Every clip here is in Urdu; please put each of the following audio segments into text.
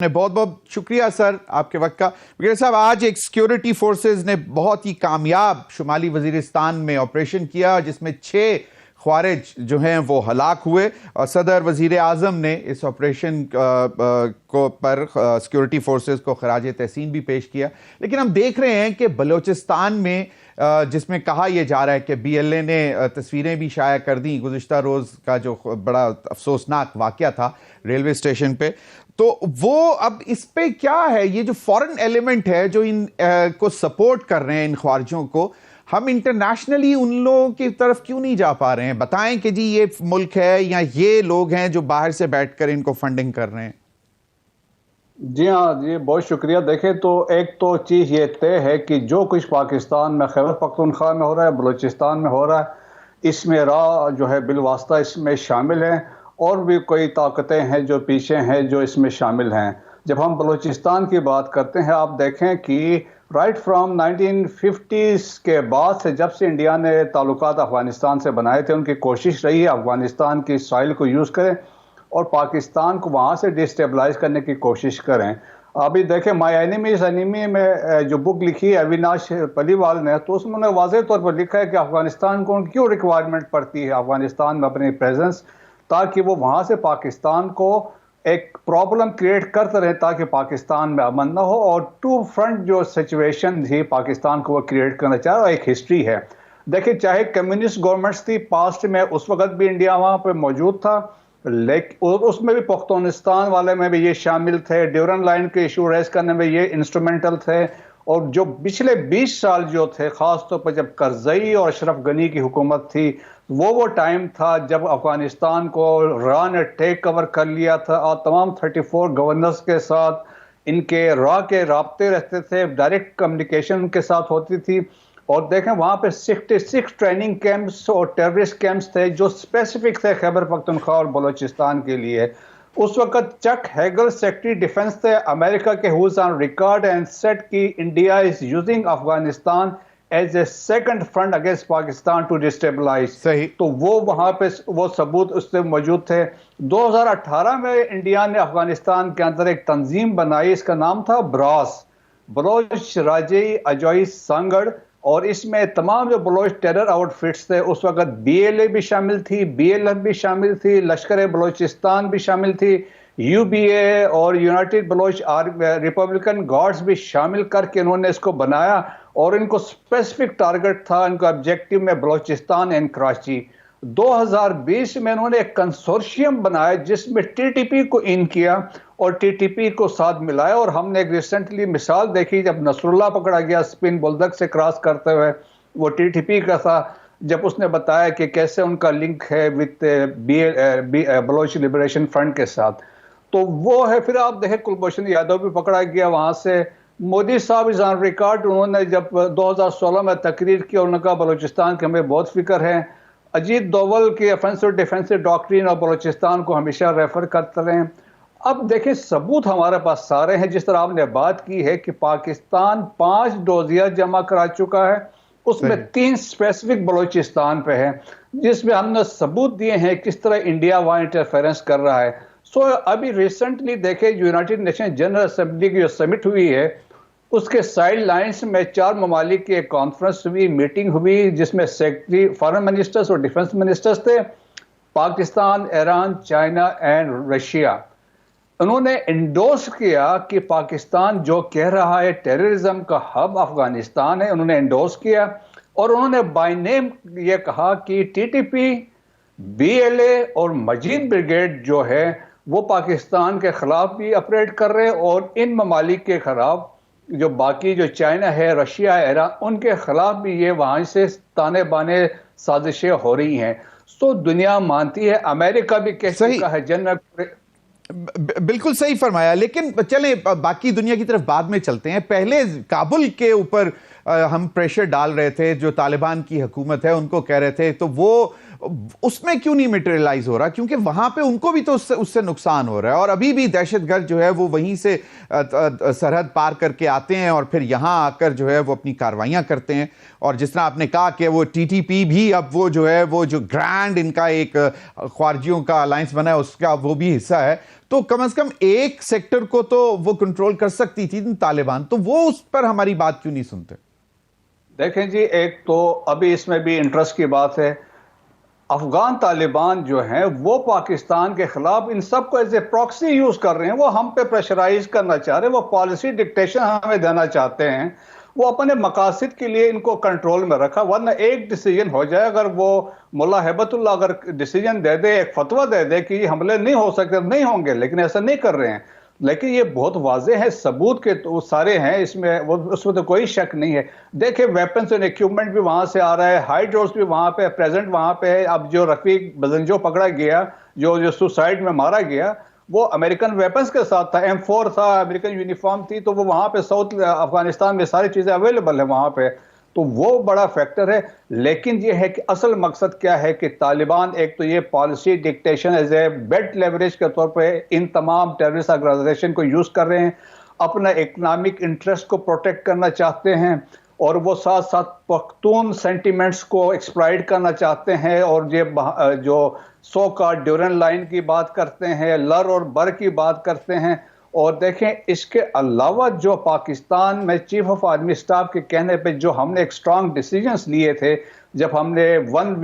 بہت بہت شکریہ سر آپ کے وقت کا۔ وکٹر صاحب، آج ایک سیکیورٹی فورسز نے بہت ہی کامیاب شمالی وزیرستان میں آپریشن کیا جس میں 6 خوارج جو ہیں وہ ہلاک ہوئے، اور صدر وزیر اعظم نے اس آپریشن کو پر سیکیورٹی فورسز کو خراج تحسین بھی پیش کیا۔ لیکن ہم دیکھ رہے ہیں کہ بلوچستان میں جس میں کہا یہ جا رہا ہے کہ بی ایل اے نے تصویریں بھی شائع کر دیں گزشتہ روز کا جو بڑا افسوسناک واقعہ تھا ریلوے اسٹیشن پہ، تو وہ اب اس پہ کیا ہے؟ یہ جو فورن ایلیمنٹ ہے جو ان کو سپورٹ کر رہے ہیں ان خوارجوں کو، ہم انٹرنیشنلی ان لوگوں کی طرف کیوں نہیں جا پا رہے ہیں؟ بتائیں کہ جی یہ ملک ہے یا یہ لوگ ہیں جو باہر سے بیٹھ کر ان کو فنڈنگ کر رہے ہیں۔ جی ہاں جی، بہت شکریہ۔ دیکھیں تو ایک تو چیز یہ طے ہے کہ جو کچھ پاکستان میں خیبر پختونخوا میں ہو رہا ہے، بلوچستان میں ہو رہا ہے، اس میں راہ جو ہے بالواسطہ اس میں شامل ہیں، اور بھی کوئی طاقتیں ہیں جو پیچھے ہیں جو اس میں شامل ہیں۔ جب ہم بلوچستان کی بات کرتے ہیں، آپ دیکھیں کہ رائٹ فرام 1950s کے بعد سے، جب سے انڈیا نے تعلقات افغانستان سے بنائے تھے، ان کی کوشش رہی ہے افغانستان کی سائل کو یوز کریں اور پاکستان کو وہاں سے ڈیسٹیبلائز کرنے کی کوشش کریں۔ ابھی دیکھیں مائی اینیمیز اینیمی میں جو بک لکھی ہے اویناش پلیوال نے، تو اس میں انہوں نے واضح طور پر لکھا ہے کہ افغانستان کو کیوں ریکوائرمنٹ پڑتی ہے افغانستان میں اپنی پریزنس، تاکہ وہ وہاں سے پاکستان کو ایک پرابلم کریٹ کرتے رہے تاکہ پاکستان میں امن نہ ہو، اور ٹو فرنٹ جو سچویشن تھی پاکستان کو وہ کریٹ کرنا چاہ رہا، ایک ہسٹری ہے۔ دیکھیں چاہے کمیونسٹ گورنمنٹس تھی پاسٹ میں، اس وقت بھی انڈیا وہاں پہ موجود تھا، لیکن اس میں بھی پختونستان والے میں بھی یہ شامل تھے، ڈیورن لائن کے ایشو ریز کرنے میں یہ انسٹرومنٹل تھے، اور جو پچھلے 20 سال جو تھے، خاص طور پر جب کرزئی اور اشرف غنی کی حکومت تھی، وہ ٹائم تھا جب افغانستان کو را نے ٹیک اوور کر لیا تھا، اور تمام 34 گورنرز کے ساتھ ان کے را کے رابطے رہتے تھے، ڈائریکٹ کمیونیکیشن ان کے ساتھ ہوتی تھی۔ اور دیکھیں وہاں پہ 66 ٹریننگ کیمپس اور ٹیررسٹ کیمپس تھے جو اسپیسیفک تھے خیبر پختونخوا اور بلوچستان کے لیے۔ اس وقت چک ہیگل سیکرٹری ڈیفنس تھے امریکہ کے، who's on record and said کہ India is using Afghanistan as a second front against Pakistan to destabilise. تو وہ وہاں پہ وہ ثبوت اس سے موجود تھے۔ 2018 میں انڈیا نے افغانستان کے اندر ایک تنظیم بنائی، اس کا نام تھا براس، بلوچ راجی اجائی سانگڑ، اور اس میں تمام جو بلوچ ٹیرر آؤٹ فٹس تھے، اس وقت بی ایل اے بھی شامل تھی، بی ایل ایف بھی شامل تھی، لشکر بلوچستان بھی شامل تھی، یو بی اے اور یونائٹڈ بلوچ ریپبلکن گارڈز بھی شامل کر کے انہوں نے اس کو بنایا، اور ان کو اسپیسیفک ٹارگٹ تھا ان کا آبجیکٹو میں بلوچستان اینڈ کراچی۔ 2020 میں انہوں نے ایک کنسورشیم بنایا جس میں ٹی ٹی پی کو ان کیا اور ٹی ٹی پی کو ساتھ ملایا، اور ہم نے ایک ریسنٹلی مثال دیکھی جب نصر اللہ پکڑا گیا اسپن بولدک سے کراس کرتے ہوئے، وہ ٹی ٹی پی کا تھا، جب اس نے بتایا کہ کیسے ان کا لنک ہے وتھ بلوچ لبریشن فرنٹ کے ساتھ، تو وہ ہے۔ پھر آپ دیکھیں کلبھوشن یادو بھی پکڑا گیا وہاں سے۔ مودی صاحب از آن ریکارڈ، انہوں نے جب 2016 میں تقریر کی، انہوں نے کہا بلوچستان کے ہمیں بہت فکر ہے۔ اجیت دوول کی افینسو ڈیفینسو ڈاکٹرین اور بلوچستان کو ہمیشہ ریفر کرتے رہے ہیں۔ اب دیکھیں ثبوت ہمارے پاس سارے ہیں، جس طرح آپ نے بات کی ہے کہ پاکستان 5 ڈوزیہ جمع کرا چکا ہے، اس میں 3 اسپیسیفک بلوچستان پہ ہے، جس میں ہم نے ثبوت دیے ہیں کس طرح انڈیا وہاں انٹرفیرنس کر رہا ہے۔ ابھی ریسنٹلی دیکھیں یونائٹڈ نیشن جنرل اسمبلی کی جو سمٹ ہوئی ہے، اس کے سائڈ لائنز میں 4 ممالک کی ایک کانفرنس ہوئی، میٹنگ ہوئی، جس میں سیکرٹری فارن منسٹرز اور ڈیفنس منسٹرز تھے، Pakistan, Iran, China and Russia. انہوں نے انڈورس کیا کہ پاکستان جو کہہ رہا ہے ٹیررزم کا ہب افغانستان ہے، انہوں نے انڈورس کیا، اور انہوں نے بائی نیم یہ کہا کہ T T P, B L A اور مجید بریگیڈ جو ہے وہ پاکستان کے خلاف بھی آپریٹ کر رہے ہیں، اور ان ممالک کے خلاف جو باقی جو چائنا ہے، رشیا ہے، ایران، ان کے خلاف بھی یہ وہاں سے تانے بانے سازشیں ہو رہی ہیں۔ تو دنیا مانتی ہے، امریکہ بھی کہہ چکا ہے، بالکل صحیح فرمایا۔ لیکن چلیں باقی دنیا کی طرف بعد میں چلتے ہیں، پہلے کابل کے اوپر ہم پریشر ڈال رہے تھے، جو طالبان کی حکومت ہے ان کو کہہ رہے تھے، تو وہ اس میں کیوں نہیں میٹریلائز ہو رہا؟ کیونکہ وہاں پہ ان کو بھی تو اس سے نقصان ہو رہا ہے، اور ابھی بھی دہشت گرد جو ہے وہ وہیں سے سرحد پار کر کے آتے ہیں اور پھر یہاں آ کر جو ہے وہ اپنی کاروائیاں کرتے ہیں. اور جس طرح آپ نے کہا کہ وہ ٹی ٹی پی بھی اب وہ جو ہے وہ جو گرینڈ ان کا ایک خارجیوں کا الائنس بنا ہے اس کا وہ بھی حصہ ہے، تو کم از کم ایک سیکٹر کو تو وہ کنٹرول کر سکتی تھی طالبان، تو وہ اس پر ہماری بات کیوں نہیں سنتے؟ دیکھیں جی، ایک تو ابھی اس میں بھی انٹرسٹ کی بات ہے. افغان طالبان جو ہیں وہ پاکستان کے خلاف ان سب کو ایز اے پراکسی یوز کر رہے ہیں. وہ ہم پہ پریشرائز کرنا چاہ رہے ہیں، وہ پالیسی ڈکٹیشن ہمیں دینا چاہتے ہیں. وہ اپنے مقاصد کے لیے ان کو کنٹرول میں رکھا، ورنہ ایک ڈیسیجن ہو جائے. اگر وہ ملا ہیبت اللہ اگر ڈیسیجن دے دے، ایک فتویٰ دے دے کہ یہ حملے نہیں ہو سکتے، نہیں ہوں گے، لیکن ایسا نہیں کر رہے ہیں. لیکن یہ بہت واضح ہے، ثبوت کے تو سارے ہیں اس میں تو کوئی شک نہیں ہے. دیکھیں ویپنز اینڈ ایکوپمنٹ بھی وہاں سے آ رہا ہے، ہائی ڈورس بھی وہاں پہ پریزنٹ وہاں پہ ہے. اب جو رفیق بزنجو پکڑا گیا، جو سوسائڈ میں مارا گیا، وہ امریکن ویپنز کے ساتھ تھا، M4 تھا، امریکن یونیفارم تھی. تو وہ وہاں پہ ساؤتھ افغانستان میں ساری چیزیں اویلیبل ہیں وہاں پہ، تو وہ بڑا فیکٹر ہے. لیکن یہ ہے کہ اصل مقصد کیا ہے کہ طالبان ایک تو یہ policy dictation as a bait leverage کے طور پہ ان تمام ٹیررسٹ آرگنائزیشن کو یوز کر رہے ہیں، اپنا اکنامک انٹرسٹ کو پروٹیکٹ کرنا چاہتے ہیں، اور وہ ساتھ ساتھ پختون سینٹیمنٹس کو ایکسپلائٹ کرنا چاہتے ہیں. اور یہ جو سو کا ڈیورن لائن کی بات کرتے ہیں، لر اور بر کی بات کرتے ہیں. اور دیکھیں اس کے علاوہ جو پاکستان میں چیف آف آرمی اسٹاف کے کہنے پہ جو ہم نے ایک اسٹرانگ ڈیسیجنز لیے تھے، جب ہم نے ون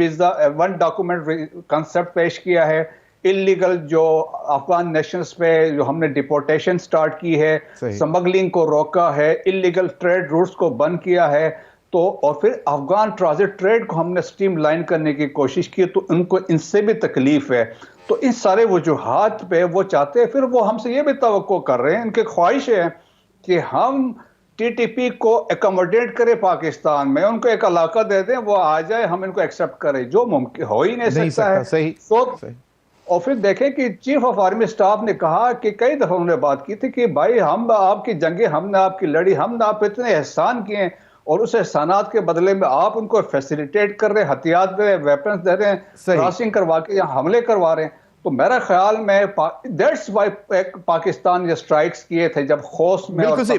ڈاکومنٹ کنسپٹ پیش کیا ہے، اللیگل جو افغان نیشنلز پہ جو ہم نے ڈیپورٹیشن سٹارٹ کی ہے، سمگلنگ کو روکا ہے، اللیگل ٹریڈ روٹس کو بند کیا ہے، تو اور پھر افغان ٹرانزٹ ٹریڈ کو ہم نے سٹریم لائن کرنے کی کوشش کی. تو ان کو ان سے بھی تکلیف ہے. تو ان سارے وجوہات پہ وہ چاہتے ہیں، پھر وہ ہم سے یہ بھی توقع کر رہے ہیں، ان کی خواہش ہے کہ ہم ٹی ٹی پی کو ایکوموڈیٹ کرے پاکستان میں، ان کو ایک علاقہ دے دیں، وہ آ جائے، ہم ان کو ایکسیپٹ کریں، جو ممکن ہو ہی نہیں سکتا ہے. صحیح. اور پھر دیکھیں کہ چیف آف آرمی اسٹاف نے کہا کہ کئی دفعہ انہوں نے بات کی تھی کہ بھائی ہم آپ کی جنگیں، ہم نے آپ کی لڑی، ہم نے آپ پہ اتنے احسان کیے ہیں، اور اس احسانات کے بدلے میں آپ ان کو فیسیلیٹیٹ کر رہے ہیں، ہتھیار دے رہے ہیں، ویپنز دے رہے ہیں، کراسنگ کروا کے یا حملے کروا رہے ہیں. تو میرا خیال میں دیٹس وائی پاکستان یہ سٹرائکس کیے تھے جب خوست میں. بالکل صحیح.